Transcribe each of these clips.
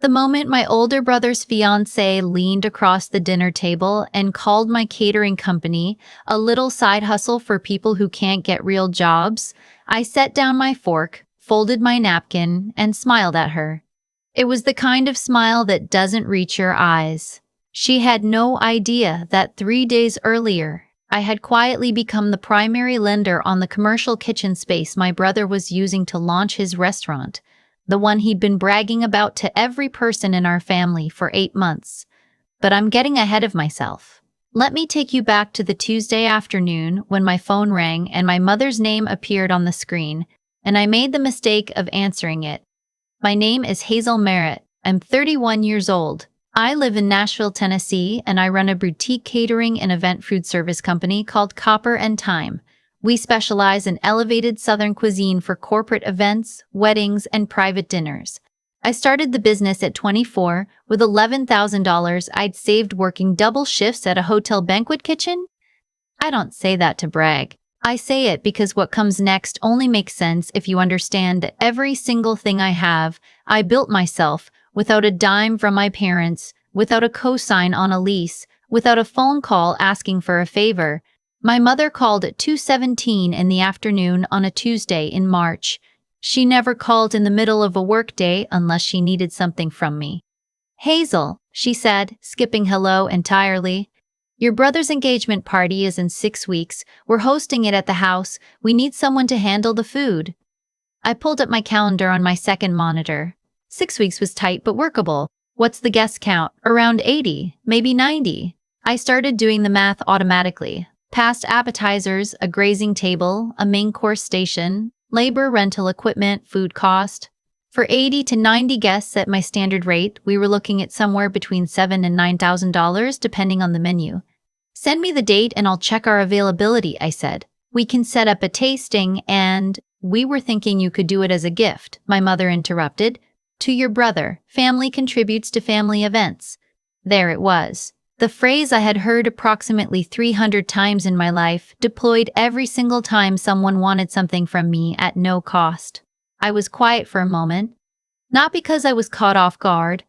The moment my older brother's fiancé leaned across the dinner table and called my catering company a little side hustle for people who can't get real jobs, I set down my fork, folded my napkin, and smiled at her. It was the kind of smile that doesn't reach your eyes. She had no idea that 3 days earlier, I had quietly become the primary lender on the commercial kitchen space my brother was using to launch his restaurant, the one he'd been bragging about to every person in our family for 8 months. But I'm getting ahead of myself. Let me take you back to the Tuesday afternoon when my phone rang and my mother's name appeared on the screen, and I made the mistake of answering it. My name is Hazel Merritt. I'm 31 years old. I live in Nashville, Tennessee, and I run a boutique catering and event food service company called Copper and Time. We specialize in elevated Southern cuisine for corporate events, weddings, and private dinners. I started the business at 24 with $11,000 I'd saved working double shifts at a hotel banquet kitchen. I don't say that to brag. I say it because what comes next only makes sense if you understand that every single thing I have, I built myself, without a dime from my parents, without a cosign on a lease, without a phone call asking for a favor. My mother called at 2:17 in the afternoon on a Tuesday in March. She never called in the middle of a workday unless she needed something from me. "Hazel," she said, skipping hello entirely. "Your brother's engagement party is in 6 weeks. We're hosting it at the house. We need someone to handle the food." I pulled up my calendar on my second monitor. 6 weeks was tight but workable. What's the guest count? Around 80, maybe 90. I started doing the math automatically. Past appetizers, a grazing table, a main course station, labor, rental equipment, food cost. For 80 to 90 guests at my standard rate, we were looking at somewhere between $7,000 and $9,000 depending on the menu. "Send me the date and I'll check our availability," I said. "We can set up a tasting and—" "We were thinking you could do it as a gift," my mother interrupted. "To your brother. Family contributes to family events." There it was. The phrase I had heard approximately 300 times in my life, deployed every single time someone wanted something from me at no cost. I was quiet for a moment. Not because I was caught off guard.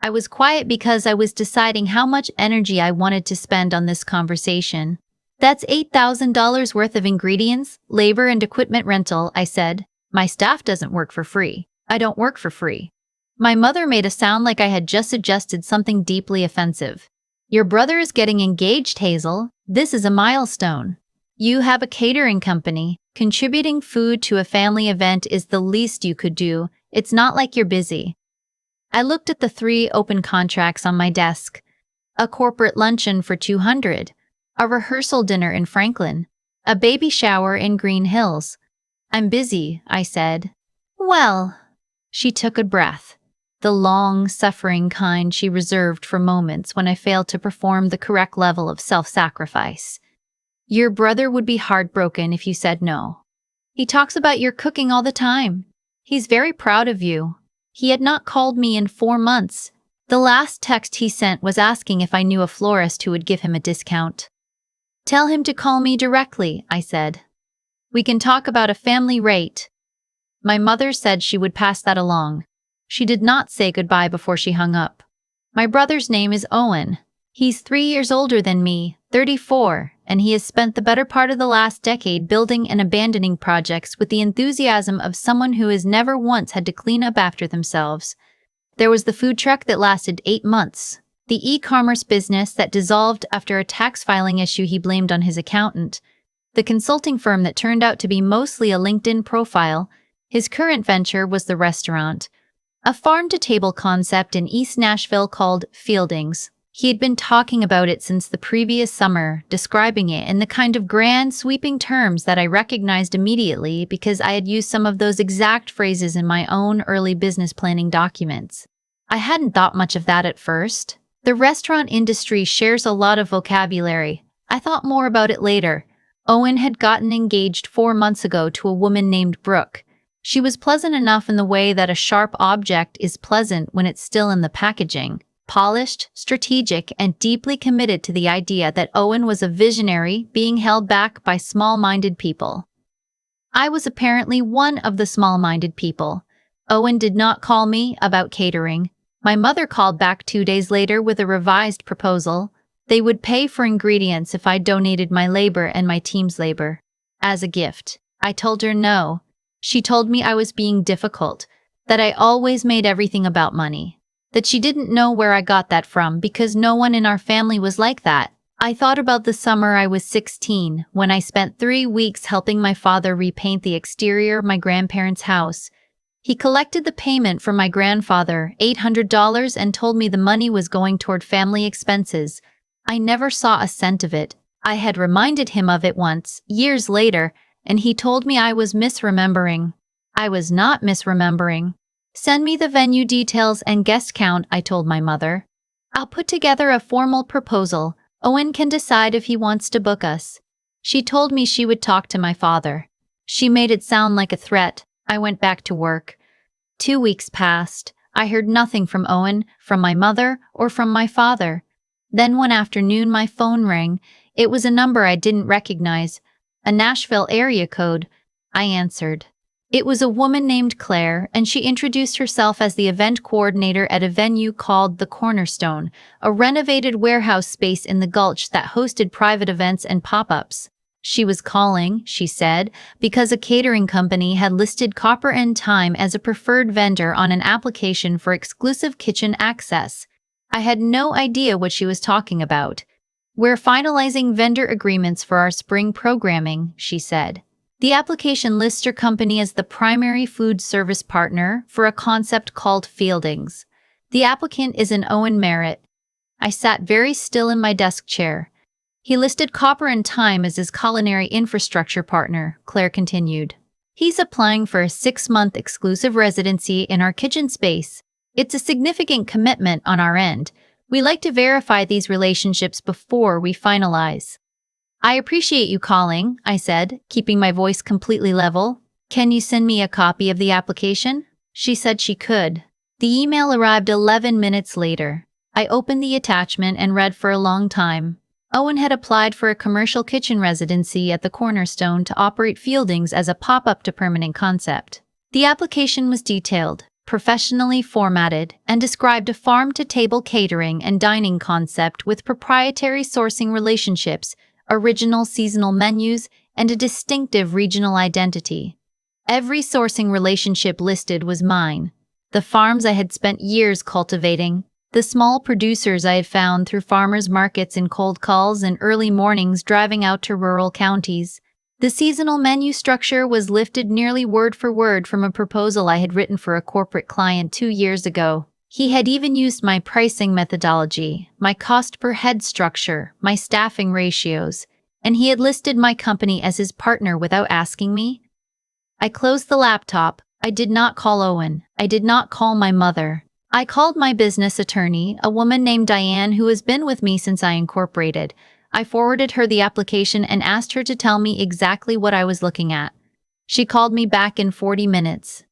I was quiet because I was deciding how much energy I wanted to spend on this conversation. "That's $8,000 worth of ingredients, labor, and equipment rental," I said. "My staff doesn't work for free. I don't work for free." My mother made a sound like I had just suggested something deeply offensive. "Your brother is getting engaged, Hazel. This is a milestone. You have a catering company. Contributing food to a family event is the least you could do. It's not like you're busy." I looked at the 3 open contracts on my desk. A corporate luncheon for 200, a rehearsal dinner in Franklin, a baby shower in Green Hills. "I'm busy," I said. "Well," she took a breath. The long, suffering kind she reserved for moments when I failed to perform the correct level of self-sacrifice. "Your brother would be heartbroken if you said no. He talks about your cooking all the time. He's very proud of you. He had not called me in 4 months. The last text he sent was asking if I knew a florist who would give him a discount." "Tell him to call me directly," I said. "We can talk about a family rate." My mother said she would pass that along. She did not say goodbye before she hung up. "My brother's name is Owen. He's 3 years older than me, 34, and he has spent the better part of the last decade building and abandoning projects with the enthusiasm of someone who has never once had to clean up after themselves. There was the food truck that lasted 8 months, the e-commerce business that dissolved after a tax filing issue he blamed on his accountant, the consulting firm that turned out to be mostly a LinkedIn profile. His current venture was the restaurant, a farm-to-table concept in East Nashville called Fieldings. He had been talking about it since the previous summer, describing it in the kind of grand, sweeping terms that I recognized immediately because I had used some of those exact phrases in my own early business planning documents. I hadn't thought much of that at first. The restaurant industry shares a lot of vocabulary. I thought more about it later. Owen had gotten engaged 4 months ago to a woman named Brooke. She was pleasant enough in the way that a sharp object is pleasant when it's still in the packaging. Polished, strategic, and deeply committed to the idea that Owen was a visionary being held back by small-minded people. I was apparently one of the small-minded people. Owen did not call me about catering. My mother called back 2 days later with a revised proposal. They would pay for ingredients if I donated my labor and my team's labor as a gift. I told her no. She told me I was being difficult, that I always made everything about money, that she didn't know where I got that from because no one in our family was like that. I thought about the summer I was 16 when I spent 3 weeks helping my father repaint the exterior of my grandparents' house. He collected the payment from my grandfather, $800, and told me the money was going toward family expenses. I never saw a cent of it. I had reminded him of it once, years later, and he told me I was misremembering. I was not misremembering. Send me the venue details and guest count, I told my mother. I'll put together a formal proposal. Owen can decide if he wants to book us. She told me she would talk to my father. She made it sound like a threat. I went back to work. 2 weeks passed. I heard nothing from Owen, from my mother, or from my father. Then one afternoon my phone rang. It was a number I didn't recognize, a Nashville area code. I answered. It was a woman named Claire, and she introduced herself as the event coordinator at a venue called The Cornerstone, a renovated warehouse space in the Gulch that hosted private events and pop-ups. She was calling, she said, because a catering company had listed Copper and Time as a preferred vendor on an application for exclusive kitchen access. I had no idea what she was talking about. We're finalizing vendor agreements for our spring programming, she said. The application lists your company as the primary food service partner for a concept called Fieldings. The applicant is an Owen Merritt. I sat very still in my desk chair. He listed Copper and Time as his culinary infrastructure partner, Claire continued. He's applying for a 6-month exclusive residency in our kitchen space. It's a significant commitment on our end. We like to verify these relationships before we finalize. I appreciate you calling, I said, keeping my voice completely level. Can you send me a copy of the application? She said she could. The email arrived 11 minutes later. I opened the attachment and read for a long time. Owen had applied for a commercial kitchen residency at the Cornerstone to operate Fieldings as a pop-up to permanent concept. The application was detailed, professionally formatted, and described a farm-to-table catering and dining concept with proprietary sourcing relationships, original seasonal menus, and a distinctive regional identity. Every sourcing relationship listed was mine. The farms I had spent years cultivating, the small producers I had found through farmers' markets in cold calls and early mornings driving out to rural counties. The seasonal menu structure was lifted nearly word for word from a proposal I had written for a corporate client 2 years ago. He had even used my pricing methodology, my cost per head structure, my staffing ratios, and he had listed my company as his partner without asking me. I closed the laptop. I did not call Owen. I did not call my mother. I called my business attorney, a woman named Diane who has been with me since I incorporated. I forwarded her the application and asked her to tell me exactly what I was looking at. She called me back in 40 minutes.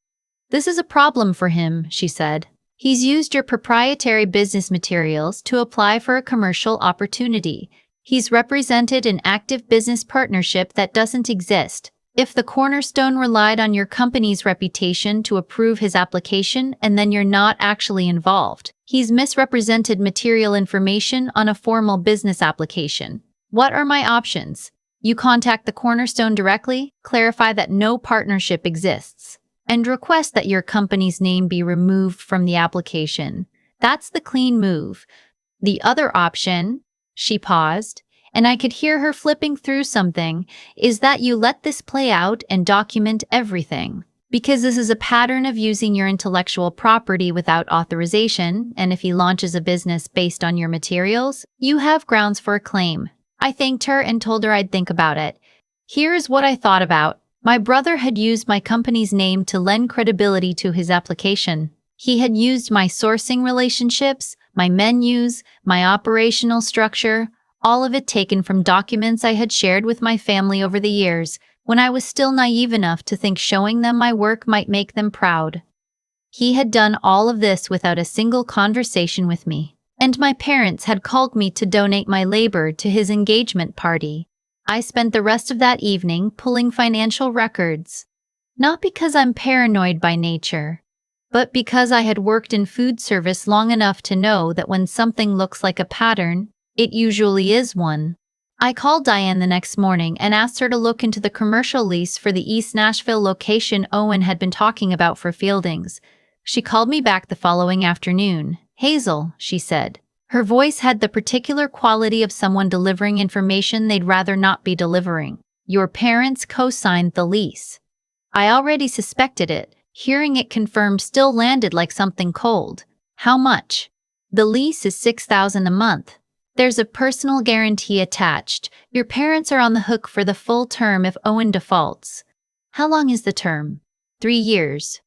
This is a problem for him, she said. He's used your proprietary business materials to apply for a commercial opportunity. He's represented an active business partnership that doesn't exist. If the Cornerstone relied on your company's reputation to approve his application and then you're not actually involved, he's misrepresented material information on a formal business application. What are my options? You contact the Cornerstone directly, clarify that no partnership exists, and request that your company's name be removed from the application. That's the clean move. The other option, she paused, and I could hear her flipping through something, is that you let this play out and document everything. Because this is a pattern of using your intellectual property without authorization, and if he launches a business based on your materials, you have grounds for a claim. I thanked her and told her I'd think about it. Here's what I thought about. My brother had used my company's name to lend credibility to his application. He had used my sourcing relationships, my menus, my operational structure, all of it taken from documents I had shared with my family over the years, when I was still naive enough to think showing them my work might make them proud. He had done all of this without a single conversation with me, and my parents had called me to donate my labor to his engagement party. I spent the rest of that evening pulling financial records. Not because I'm paranoid by nature, but because I had worked in food service long enough to know that when something looks like a pattern, it usually is one. I called Diane the next morning and asked her to look into the commercial lease for the East Nashville location Owen had been talking about for Fieldings. She called me back the following afternoon. "Hazel," she said. Her voice had the particular quality of someone delivering information they'd rather not be delivering. "Your parents co-signed the lease." I already suspected it. Hearing it confirmed still landed like something cold. "How much?" "The lease is $6,000 a month. There's a personal guarantee attached. Your parents are on the hook for the full term if Owen defaults." "How long is the term?" 3 years.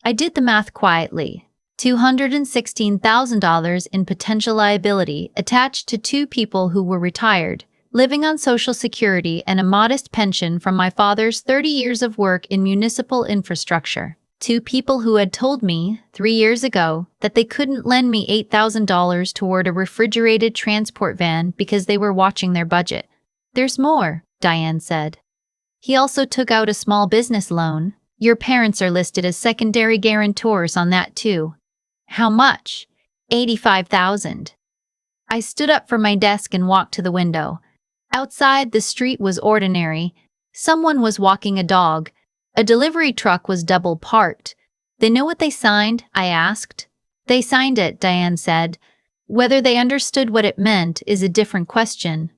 I did the math quietly. $216,000 in potential liability attached to 2 people who were retired, living on Social Security and a modest pension from my father's 30 years of work in municipal infrastructure. 2 people who had told me, 3 years ago, that they couldn't lend me $8,000 toward a refrigerated transport van because they were watching their budget. "There's more," Diane said. "He also took out a small business loan. Your parents are listed as secondary guarantors on that too." "How much?" $85,000. I stood up from my desk and walked to the window. Outside, the street was ordinary. Someone was walking a dog. A delivery truck was double parked. "They know what they signed?" I asked. "They signed it," Diane said. "Whether they understood what it meant is a different question."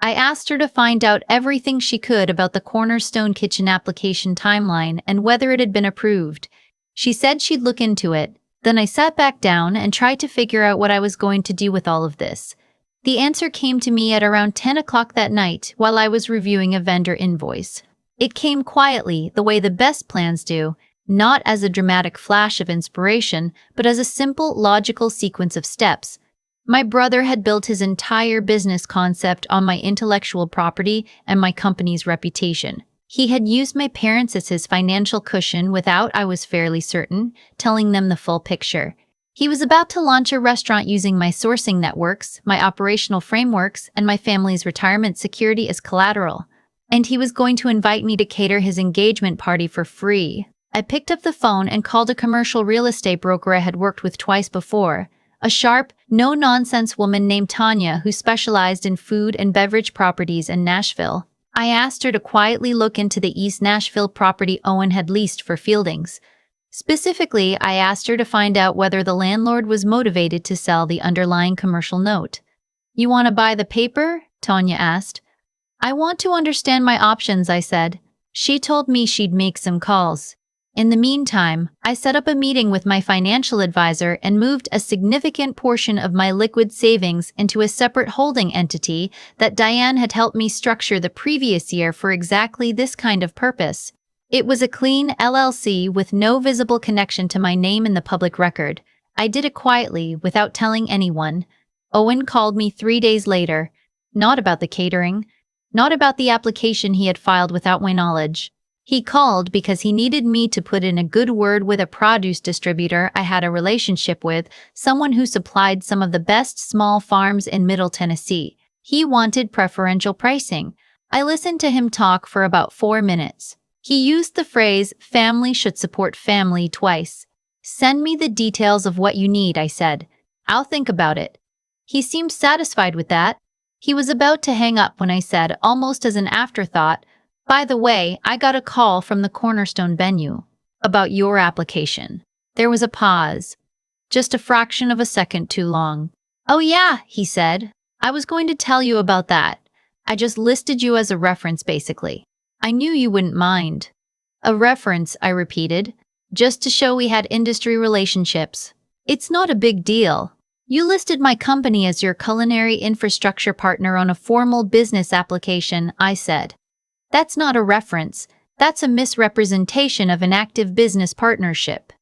I asked her to find out everything she could about the Cornerstone Kitchen application timeline and whether it had been approved. She said she'd look into it. Then I sat back down and tried to figure out what I was going to do with all of this. The answer came to me at around 10 o'clock that night while I was reviewing a vendor invoice. It came quietly, the way the best plans do, not as a dramatic flash of inspiration, but as a simple, logical sequence of steps. My brother had built his entire business concept on my intellectual property and my company's reputation. He had used my parents as his financial cushion without, I was fairly certain, telling them the full picture. He was about to launch a restaurant using my sourcing networks, my operational frameworks, and my family's retirement security as collateral. And he was going to invite me to cater his engagement party for free. I picked up the phone and called a commercial real estate broker I had worked with twice before, a sharp, no-nonsense woman named Tanya who specialized in food and beverage properties in Nashville. I asked her to quietly look into the East Nashville property Owen had leased for Fieldings. Specifically, I asked her to find out whether the landlord was motivated to sell the underlying commercial note. "You want to buy the paper?" Tanya asked. "I want to understand my options," I said. She told me she'd make some calls. In the meantime, I set up a meeting with my financial advisor and moved a significant portion of my liquid savings into a separate holding entity that Diane had helped me structure the previous year for exactly this kind of purpose. It was a clean LLC with no visible connection to my name in the public record. I did it quietly, without telling anyone. Owen called me 3 days later. Not about the catering. Not about the application he had filed without my knowledge. He called because he needed me to put in a good word with a produce distributor I had a relationship with, someone who supplied some of the best small farms in Middle Tennessee. He wanted preferential pricing. I listened to him talk for about 4 minutes. He used the phrase, "family should support family," twice. "Send me the details of what you need," I said. "I'll think about it." He seemed satisfied with that. He was about to hang up when I said, almost as an afterthought, "By the way, I got a call from the Cornerstone venue about your application." There was a pause, just a fraction of a second too long. "Oh yeah," he said. "I was going to tell you about that. I just listed you as a reference, basically. I knew you wouldn't mind." "A reference," I repeated, "just to show we had industry relationships." "It's not a big deal. You listed my company as your culinary infrastructure partner on a formal business application," I said. "That's not a reference. That's a misrepresentation of an active business partnership."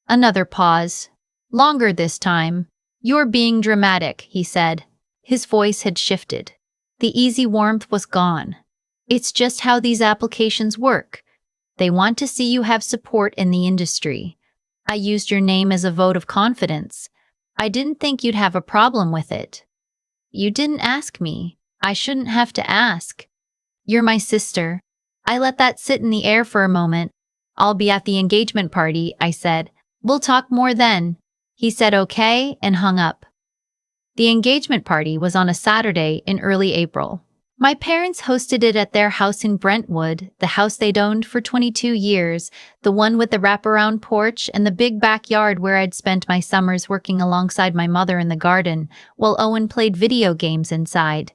Another pause. Longer this time. "You're being dramatic," he said. His voice had shifted. The easy warmth was gone. "It's just how these applications work. They want to see you have support in the industry. I used your name as a vote of confidence. I didn't think you'd have a problem with it." "You didn't ask me. I shouldn't have to ask." "You're my sister." I let that sit in the air for a moment. "I'll be at the engagement party," I said. We'll talk more then. He said okay and hung up. The engagement party was on a Saturday in early April. My parents hosted it at their house in Brentwood, the house they'd owned for 22 years, the one with the wraparound porch and the big backyard where I'd spent my summers working alongside my mother in the garden, while Owen played video games inside.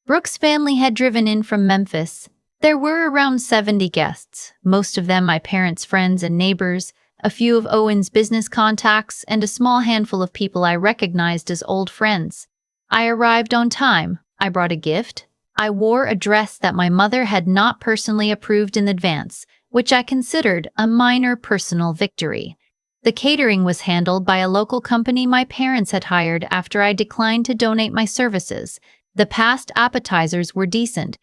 Brooke's family had driven in from Memphis. There were around 70 guests, most of them my parents' friends and neighbors, a few of Owen's business contacts, and a small handful of people I recognized as old friends. I arrived on time. I brought a gift. I wore a dress that my mother had not personally approved in advance, which I considered a minor personal victory. The catering was handled by a local company my parents had hired after I declined to donate my services. The past appetizers were decent.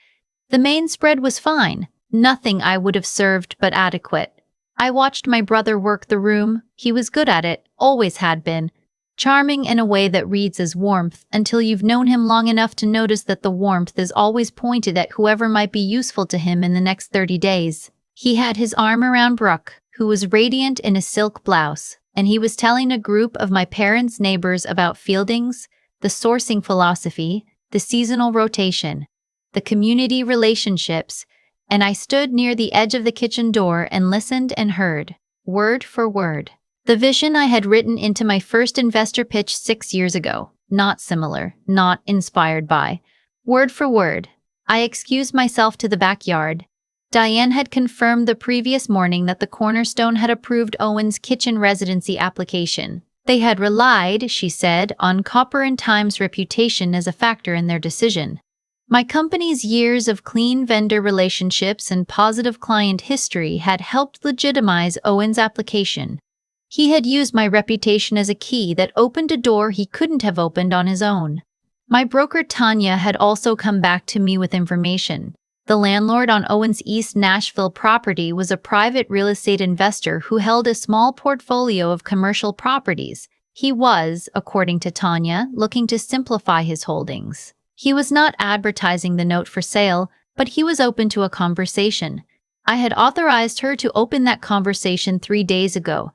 The main spread was fine, nothing I would have served but adequate. I watched my brother work the room. He was good at it, always had been. Charming in a way that reads as warmth until you've known him long enough to notice that the warmth is always pointed at whoever might be useful to him in the next 30 days. He had his arm around Brooke, who was radiant in a silk blouse, and he was telling a group of my parents' neighbors about fieldings, the sourcing philosophy, the seasonal rotation, the community relationships, and I stood near the edge of the kitchen door and listened and heard, word for word, the vision I had written into my first investor pitch 6 years ago. Not similar, not inspired by. Word for word. I excused myself to the backyard. Diane had confirmed the previous morning that the Cornerstone had approved Owen's kitchen residency application. They had relied, she said, on Copper & Time's reputation as a factor in their decision. My company's years of clean vendor relationships and positive client history had helped legitimize Owen's application. He had used my reputation as a key that opened a door he couldn't have opened on his own. My broker Tanya had also come back to me with information. The landlord on Owen's East Nashville property was a private real estate investor who held a small portfolio of commercial properties. He was, according to Tanya, looking to simplify his holdings. He was not advertising the note for sale, but he was open to a conversation. I had authorized her to open that conversation 3 days ago.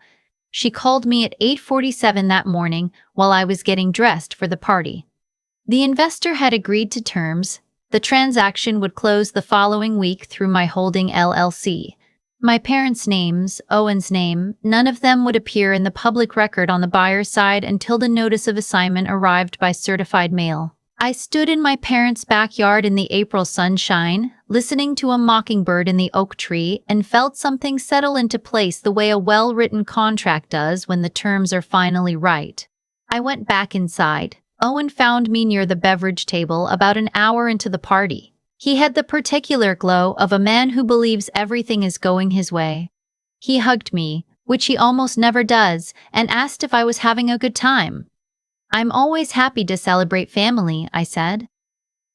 She called me at 8:47 that morning while I was getting dressed for the party. The investor had agreed to terms. The transaction would close the following week through my holding LLC. My parents' names, Owen's name, none of them would appear in the public record on the buyer's side until the notice of assignment arrived by certified mail. I stood in my parents' backyard in the April sunshine, listening to a mockingbird in the oak tree, and felt something settle into place the way a well-written contract does when the terms are finally right. I went back inside. Owen found me near the beverage table about an hour into the party. He had the particular glow of a man who believes everything is going his way. He hugged me, which he almost never does, and asked if I was having a good time. "I'm always happy to celebrate family," I said.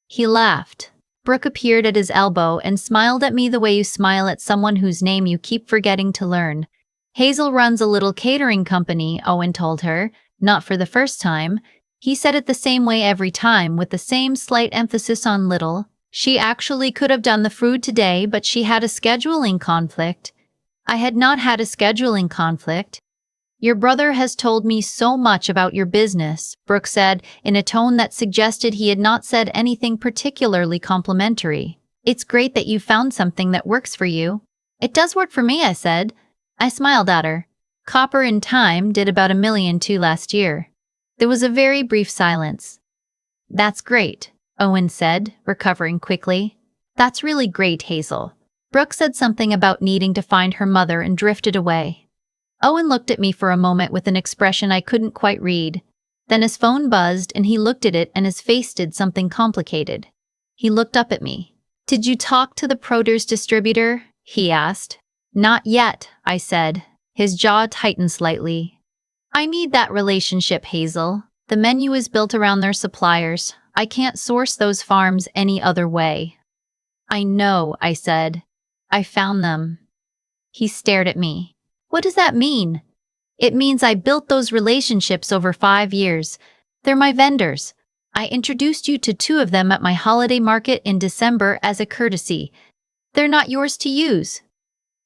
He laughed. Brooke appeared at his elbow and smiled at me the way you smile at someone whose name you keep forgetting to learn. "Hazel runs a little catering company," Owen told her, not for the first time. He said it the same way every time, with the same slight emphasis on little. She actually could have done the food today, but she had a scheduling conflict. I had not had a scheduling conflict. "Your brother has told me so much about your business," Brooke said, in a tone that suggested he had not said anything particularly complimentary. "It's great that you found something that works for you." "It does work for me," I said. I smiled at her. "Copper & Time did about $1.2 million last year." There was a very brief silence. "That's great," Owen said, recovering quickly. "That's really great, Hazel." Brooke said something about needing to find her mother and drifted away. Owen looked at me for a moment with an expression I couldn't quite read. Then his phone buzzed and he looked at it and his face did something complicated. He looked up at me. "Did you talk to the produce distributor?" he asked. "Not yet," I said. His jaw tightened slightly. "I need that relationship, Hazel. The menu is built around their suppliers. I can't source those farms any other way." "I know," I said. "I found them." He stared at me. "What does that mean?" "It means I built those relationships over 5 years. They're my vendors. I introduced you to 2 of them at my holiday market in December as a courtesy. They're not yours to use."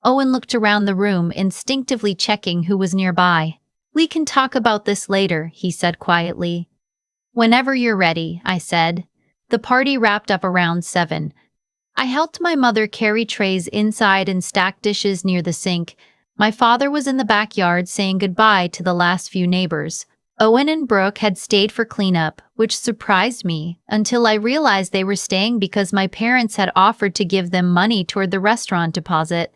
Owen looked around the room, instinctively checking who was nearby. "We can talk about this later," he said quietly. "Whenever you're ready," I said. The party wrapped up around 7. I helped my mother carry trays inside and stack dishes near the sink. My father was in the backyard saying goodbye to the last few neighbors. Owen and Brooke had stayed for cleanup, which surprised me, until I realized they were staying because my parents had offered to give them money toward the restaurant deposit.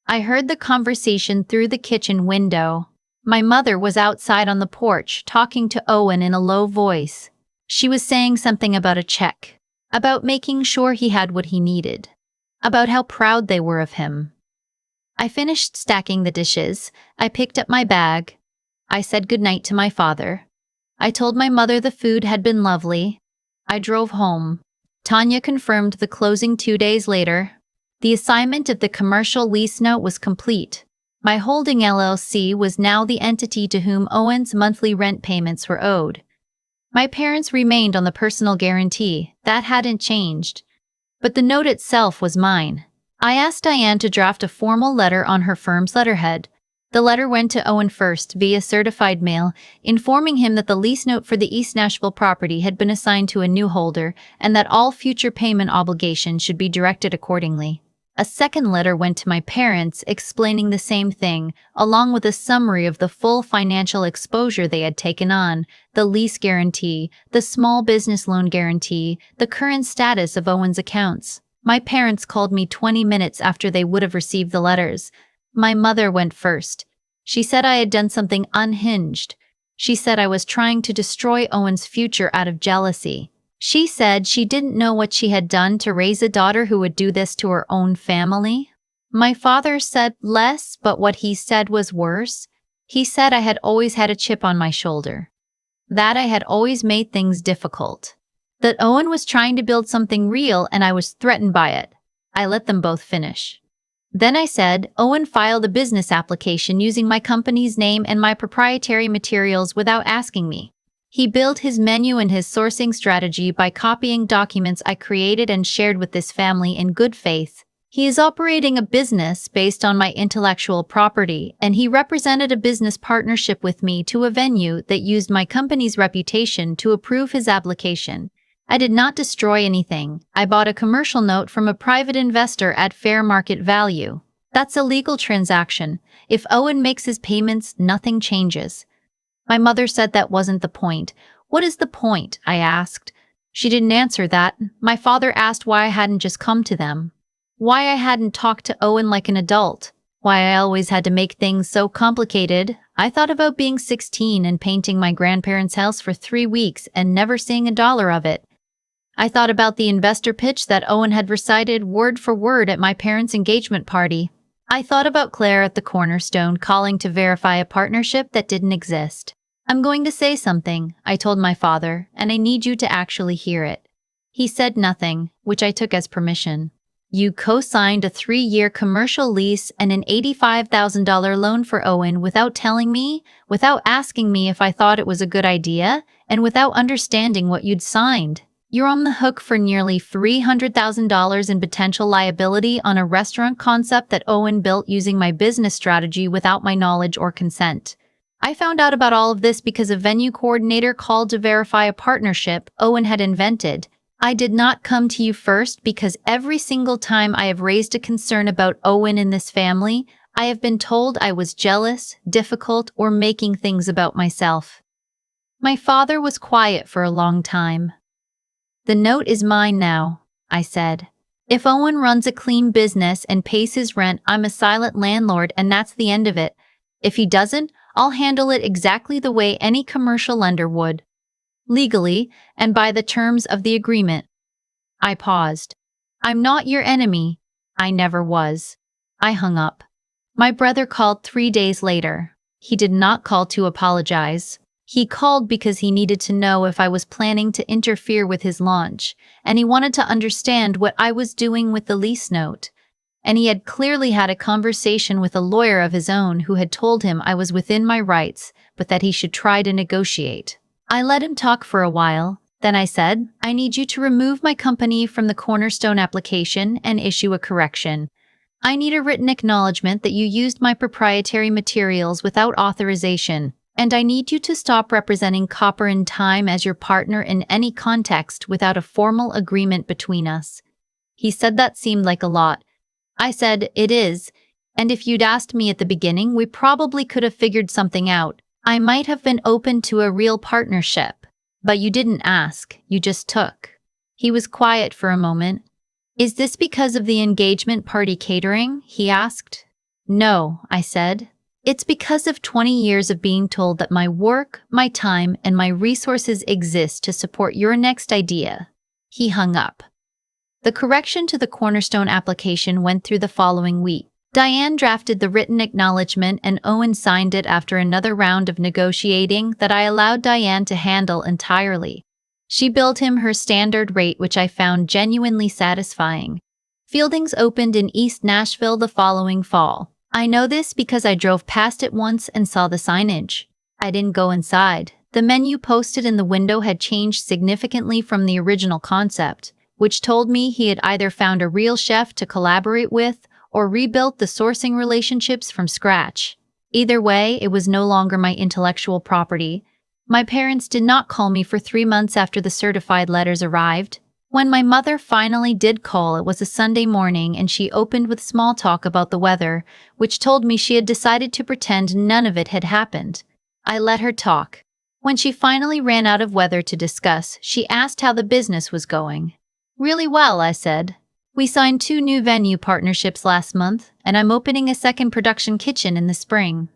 I heard the conversation through the kitchen window. My mother was outside on the porch talking to Owen in a low voice. She was saying something about a check, about making sure he had what he needed, about how proud they were of him. I finished stacking the dishes. I picked up my bag. I said goodnight to my father. I told my mother the food had been lovely. I drove home. Tanya confirmed the closing 2 days later. The assignment of the commercial lease note was complete. My holding LLC was now the entity to whom Owen's monthly rent payments were owed. My parents remained on the personal guarantee. That hadn't changed. But the note itself was mine. I asked Diane to draft a formal letter on her firm's letterhead. The letter went to Owen first via certified mail, informing him that the lease note for the East Nashville property had been assigned to a new holder and that all future payment obligations should be directed accordingly. A second letter went to my parents explaining the same thing, along with a summary of the full financial exposure they had taken on, the lease guarantee, the small business loan guarantee, the current status of Owen's accounts. My parents called me 20 minutes after they would have received the letters. My mother went first. She said I had done something unhinged. She said I was trying to destroy Owen's future out of jealousy. She said she didn't know what she had done to raise a daughter who would do this to her own family. My father said less, but what he said was worse. He said I had always had a chip on my shoulder. That I had always made things difficult. That Owen was trying to build something real and I was threatened by it. I let them both finish. Then I said, Owen filed a business application using my company's name and my proprietary materials without asking me. He built his menu and his sourcing strategy by copying documents I created and shared with this family in good faith. He is operating a business based on my intellectual property, and he represented a business partnership with me to a venue that used my company's reputation to approve his application. I did not destroy anything. I bought a commercial note from a private investor at fair market value. That's a legal transaction. If Owen makes his payments, nothing changes. My mother said that wasn't the point. What is the point? I asked. She didn't answer that. My father asked why I hadn't just come to them. Why I hadn't talked to Owen like an adult. Why I always had to make things so complicated. I thought about being 16 and painting my grandparents' house for 3 weeks and never seeing a dollar of it. I thought about the investor pitch that Owen had recited word for word at my parents' engagement party. I thought about Claire at the Cornerstone calling to verify a partnership that didn't exist. I'm going to say something, I told my father, and I need you to actually hear it. He said nothing, which I took as permission. You co-signed a 3-year commercial lease and an $85,000 loan for Owen without telling me, without asking me if I thought it was a good idea, and without understanding what you'd signed. You're on the hook for nearly $300,000 in potential liability on a restaurant concept that Owen built using my business strategy without my knowledge or consent. I found out about all of this because a venue coordinator called to verify a partnership Owen had invented. I did not come to you first because every single time I have raised a concern about Owen in this family, I have been told I was jealous, difficult, or making things about myself. My father was quiet for a long time. The note is mine now, I said. If Owen runs a clean business and pays his rent, I'm a silent landlord and that's the end of it. If he doesn't, I'll handle it exactly the way any commercial lender would. Legally, and by the terms of the agreement. I paused. I'm not your enemy. I never was. I hung up. My brother called 3 days later. He did not call to apologize. He called because he needed to know if I was planning to interfere with his launch, and he wanted to understand what I was doing with the lease note. And he had clearly had a conversation with a lawyer of his own who had told him I was within my rights, but that he should try to negotiate. I let him talk for a while. Then I said, I need you to remove my company from the Cornerstone application and issue a correction. I need a written acknowledgement that you used my proprietary materials without authorization. And I need you to stop representing Copper and Time as your partner in any context without a formal agreement between us. He said that seemed like a lot. I said, it is. And if you'd asked me at the beginning, we probably could have figured something out. I might have been open to a real partnership. But you didn't ask, you just took. He was quiet for a moment. Is this because of the engagement party catering? He asked. No, I said. It's because of 20 years of being told that my work, my time, and my resources exist to support your next idea. He hung up. The correction to the Cornerstone application went through the following week. Diane drafted the written acknowledgement and Owen signed it after another round of negotiating that I allowed Diane to handle entirely. She billed him her standard rate, which I found genuinely satisfying. Fieldings opened in East Nashville the following fall. I know this because I drove past it once and saw the signage. I didn't go inside. The menu posted in the window had changed significantly from the original concept, which told me he had either found a real chef to collaborate with or rebuilt the sourcing relationships from scratch. Either way, it was no longer my intellectual property. My parents did not call me for 3 months after the certified letters arrived. When my mother finally did call, it was a Sunday morning and she opened with small talk about the weather, which told me she had decided to pretend none of it had happened. I let her talk. When she finally ran out of weather to discuss, she asked how the business was going. Really well, I said. We signed 2 new venue partnerships last month, and I'm opening a second production kitchen in the spring.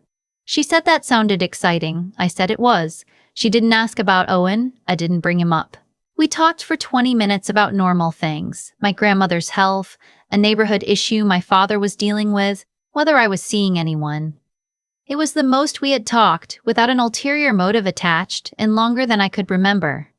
She said that sounded exciting. I said it was. She didn't ask about Owen. I didn't bring him up. We talked for 20 minutes about normal things, my grandmother's health, a neighborhood issue my father was dealing with, whether I was seeing anyone. It was the most we had talked, without an ulterior motive attached, and longer than I could remember.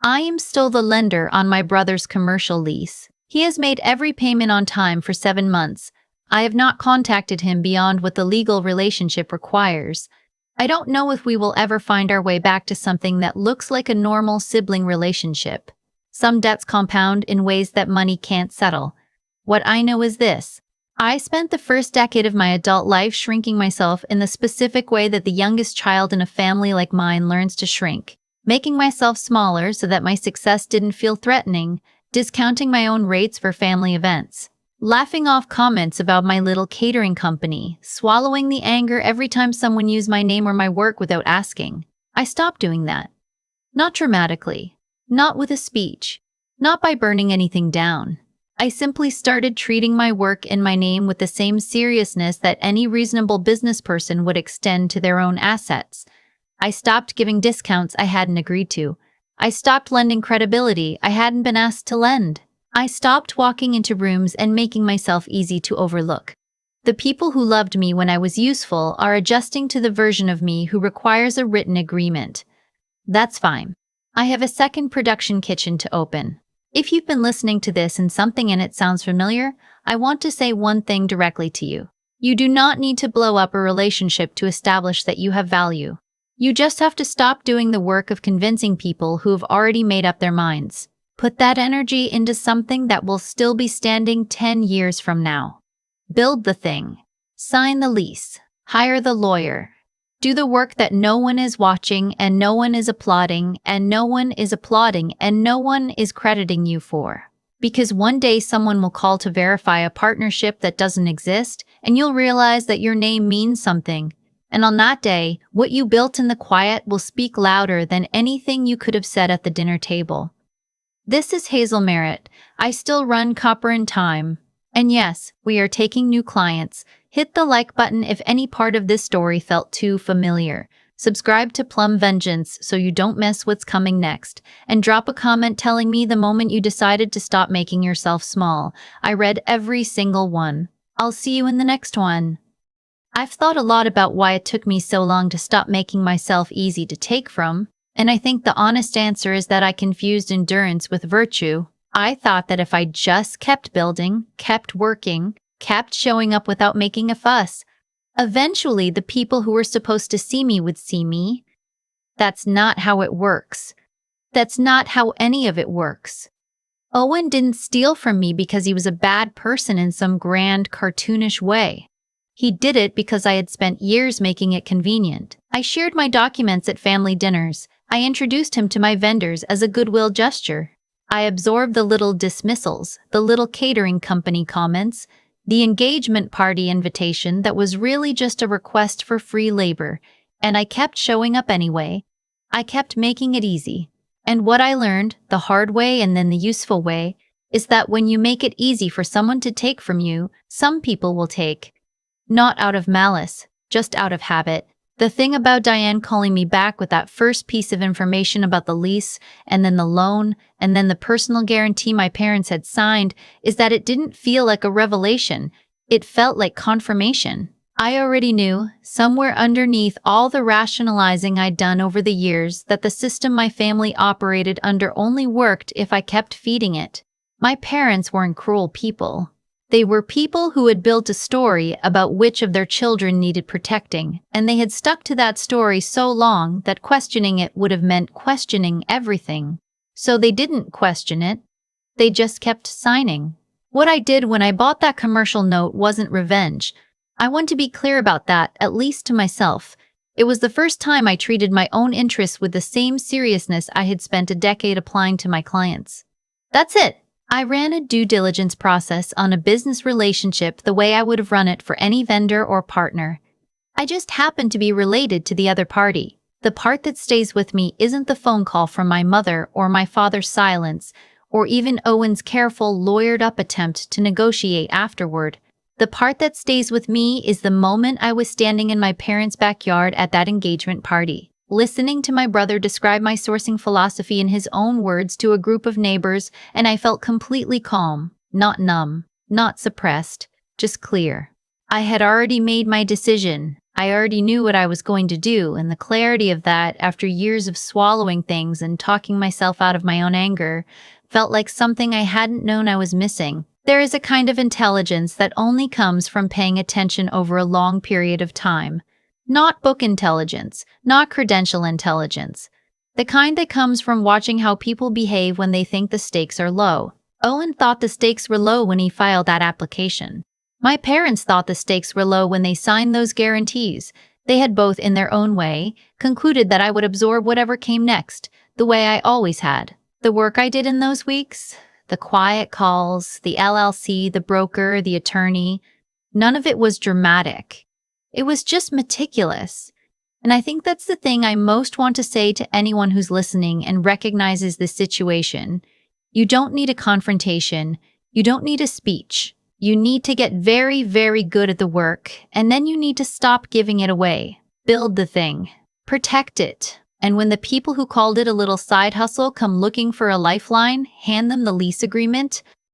I am still the lender on my brother's commercial lease. He has made every payment on time for 7 months. I have not contacted him beyond what the legal relationship requires. I don't know if we will ever find our way back to something that looks like a normal sibling relationship. Some debts compound in ways that money can't settle. What I know is this. I spent the first decade of my adult life shrinking myself in the specific way that the youngest child in a family like mine learns to shrink, making myself smaller so that my success didn't feel threatening, discounting my own rates for family events, laughing off comments about my little catering company, swallowing the anger every time someone used my name or my work without asking. I stopped doing that. Not dramatically. Not with a speech. Not by burning anything down. I simply started treating my work and my name with the same seriousness that any reasonable business person would extend to their own assets. I stopped giving discounts I hadn't agreed to. I stopped lending credibility I hadn't been asked to lend. I stopped walking into rooms and making myself easy to overlook. The people who loved me when I was useful are adjusting to the version of me who requires a written agreement. That's fine. I have a second production kitchen to open. If you've been listening to this and something in it sounds familiar, I want to say one thing directly to you. You do not need to blow up a relationship to establish that you have value. You just have to stop doing the work of convincing people who have already made up their minds. Put that energy into something that will still be standing 10 years from now. Build the thing. Sign the lease. Hire the lawyer. Do the work that no one is watching and no one is applauding and no one is applauding and no one is crediting you for. Because one day someone will call to verify a partnership that doesn't exist and you'll realize that your name means something. And on that day, what you built in the quiet will speak louder than anything you could have said at the dinner table. This is Hazel Merritt. I still run Copper and Time. And yes, we are taking new clients. Hit the like button if any part of this story felt too familiar. Subscribe to Plum Vengeance so you don't miss what's coming next. And drop a comment telling me the moment you decided to stop making yourself small. I read every single one. I'll see you in the next one. I've thought a lot about why it took me so long to stop making myself easy to take from, and I think the honest answer is that I confused endurance with virtue. I thought that if I just kept building, kept working, kept showing up without making a fuss, eventually the people who were supposed to see me would see me. That's not how it works. That's not how any of it works. Owen didn't steal from me because he was a bad person in some grand, cartoonish way. He did it because I had spent years making it convenient. I shared my documents at family dinners. I introduced him to my vendors as a goodwill gesture. I absorbed the little dismissals, the little catering company comments, the engagement party invitation that was really just a request for free labor, and I kept showing up anyway. I kept making it easy. And what I learned, the hard way and then the useful way, is that when you make it easy for someone to take from you, some people will take. Not out of malice, just out of habit. The thing about Diane calling me back with that first piece of information about the lease, and then the loan, and then the personal guarantee my parents had signed, is that it didn't feel like a revelation. It felt like confirmation. I already knew, somewhere underneath all the rationalizing I'd done over the years, that the system my family operated under only worked if I kept feeding it. My parents weren't cruel people. They were people who had built a story about which of their children needed protecting, and they had stuck to that story so long that questioning it would have meant questioning everything. So they didn't question it. They just kept signing. What I did when I bought that commercial note wasn't revenge. I want to be clear about that, at least to myself. It was the first time I treated my own interests with the same seriousness I had spent a decade applying to my clients. That's it. I ran a due diligence process on a business relationship the way I would have run it for any vendor or partner. I just happened to be related to the other party. The part that stays with me isn't the phone call from my mother or my father's silence, or even Owen's careful, lawyered-up attempt to negotiate afterward. The part that stays with me is the moment I was standing in my parents' backyard at that engagement party, listening to my brother describe my sourcing philosophy in his own words to a group of neighbors, and I felt completely calm, not numb, not suppressed, just clear. I had already made my decision. I already knew what I was going to do, and the clarity of that, after years of swallowing things and talking myself out of my own anger, felt like something I hadn't known I was missing. There is a kind of intelligence that only comes from paying attention over a long period of time. Not book intelligence, not credential intelligence. The kind that comes from watching how people behave when they think the stakes are low. Owen thought the stakes were low when he filed that application. My parents thought the stakes were low when they signed those guarantees. They had both, in their own way, concluded that I would absorb whatever came next, the way I always had. The work I did in those weeks, the quiet calls, the LLC, the broker, the attorney, none of it was dramatic. It was just meticulous. And I think that's the thing I most want to say to anyone who's listening and recognizes this situation. You don't need a confrontation. You don't need a speech. You need to get very, very good at the work, and then you need to stop giving it away. Build the thing. Protect it. And when the people who called it a little side hustle come looking for a lifeline, hand them the lease agreement.